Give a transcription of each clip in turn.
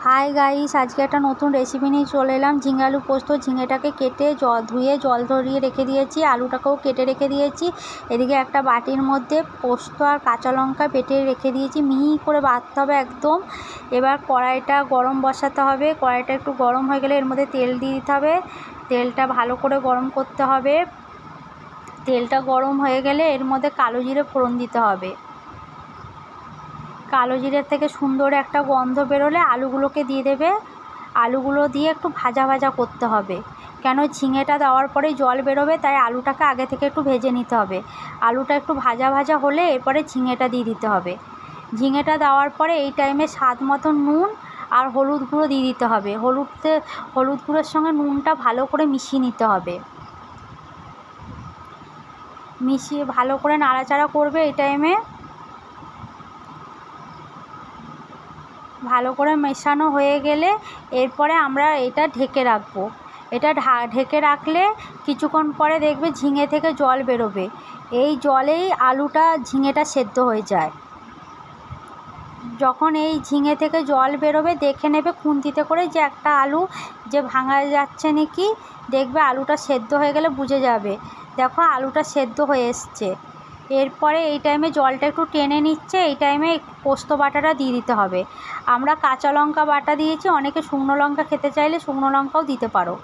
Hi guys, আজকে একটা নতুন রেসিপি নিয়ে চলে এলাম। ঝিঙে আলু পোস্ত। ঝিঙেটাকে কেটে ধুয়ে জল ঝরিয়ে রেখে দিয়েছি, আলুটাকেও কেটে রেখে দিয়েছি। এদিকে একটা বাটির মধ্যে পোস্ত আর কাঁচা লঙ্কা বেটে রেখে দিয়েছি, মিহি করে বাটতে হবে একদম। এবার কড়াইটা গরম বসাতে হবে। কড়াইটা একটু গরম হয়ে গেলে এর মধ্যে তেল দিয়ে দিতে হবে। তেলটা ভালো করে গরম করতে হবে। তেলটা গরম হয়ে গেলে এর মধ্যে কালো জিরে ফোড়ন দিতে হবে। কালো জিরের থেকে সুন্দর একটা গন্ধ বেরোলে আলুগুলোকে দিয়ে দেবে। আলুগুলো দিয়ে একটু ভাজা ভাজা করতে হবে, কেন ঝিঙেটা দেওয়ার পরেই জল বেরোবে, তাই আলুটাকে আগে থেকে একটু ভেজে নিতে হবে। আলুটা একটু ভাজা ভাজা হলে এরপরে ঝিঙেটা দিয়ে দিতে হবে। ঝিঙেটা দেওয়ার পরে এই টাইমে স্বাদ মতো নুন আর হলুদ গুঁড়ো দিয়ে দিতে হবে। হলুদ গুঁড়োর সঙ্গে নুনটা ভালো করে মিশিয়ে নিতে হবে। মিশিয়ে ভালো করে নাড়াচাড়া করবে। এই টাইমে ভালো করে মেশানো হয়ে গেলে এরপরে আমরা এটা ঢেকে রাখবো। এটা ঢেকে রাখলে কিছুক্ষণ পরে দেখবে ঝিঙে থেকে জল বেরোবে। এই জলেই ঝিঙেটা সেদ্ধ হয়ে যায়। যখন এই ঝিঙে থেকে জল বেরোবে দেখে নেবে খুন্তিতে করে যে একটা আলু যে ভাঙা যাচ্ছে নাকি, দেখবে আলুটা সেদ্ধ হয়ে গেলে বুঝে যাবে। দেখো আলুটা সেদ্ধ হয়ে এসছে। এরপরে এই টাইমে জলটা একটু টেনে নিচ্ছে, এই টাইমে পোস্ত বাটাটা দিয়ে দিতে হবে। আমরা কাঁচা লঙ্কা বাটা দিয়েছি, অনেকে শুকনো লঙ্কা খেতে চাইলে শুকনো লঙ্কাও দিতে পারো।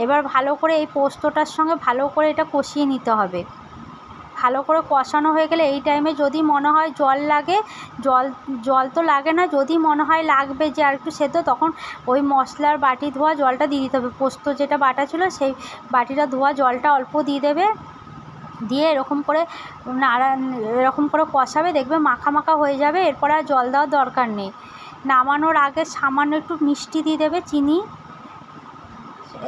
এবার ভালো করে এই পোস্তটার সঙ্গে ভালো করে এটা কষিয়ে নিতে হবে। ভালো করে কষানো হয়ে গেলে এই টাইমে যদি মনে হয় জল লাগে, জল তো লাগে না, যদি মনে হয় লাগবে যে আর একটু সেদ্ধ, তখন ওই মশলার বাটি ধোয়া জলটা দিয়ে দিতে হবে। পোস্ত যেটা বাটা ছিল সেই বাটিটা ধোয়া জলটা অল্প দিয়ে দেবে। দিয়ে এরকম করে কষাবে, দেখবে মাখা মাখা হয়ে যাবে। এরপরে আর জল দেওয়ার দরকার নেই। নামানোর আগে সামান্য একটু মিষ্টি দিয়ে দেবে, চিনি।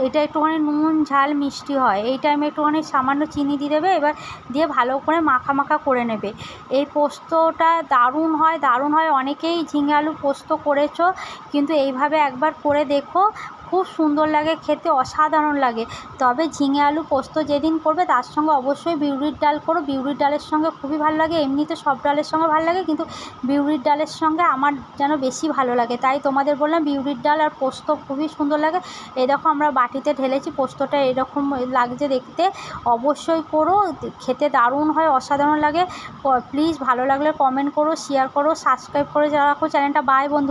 এটা একটুখানি নুন ঝাল মিষ্টি হয়, এই টাইমে একটুখানি সামান্য চিনি দিয়ে দেবে। এবার দিয়ে ভালো করে মাখা মাখা করে নেবে। এই পোস্তটা দারুণ হয়। অনেকেই ঝিঙে আলু পোস্ত করেছো, কিন্তু এইভাবে একবার করে দেখো, খুব সুন্দর লাগে খেতে, অসাধারণ লাগে। তবে ঝিঙে আলু পোস্ত যেদিন করবে তার সঙ্গে অবশ্যই বিউলির ডাল করো। বিউলির ডালের সঙ্গে খুবই ভালো লাগে। এমনিতে সব ডালের সঙ্গে ভালো লাগে, কিন্তু বিউলির ডালের সঙ্গে আমার যেন বেশি ভালো লাগে, তাই তোমাদের বললাম বিউলির ডাল আর পোস্ত খুবই সুন্দর লাগে। এই দেখো আমরা বাটিতে ঢেলেছি, পোস্তটা এরকম লাগছে দেখতে। অবশ্যই করো, খেতে দারুণ হয়, অসাধারণ লাগে। প্লিজ ভালো লাগলে কমেন্ট করো, শেয়ার করো, সাবস্ক্রাইব করে রাখো চ্যানেলটা। বাই বন্ধু।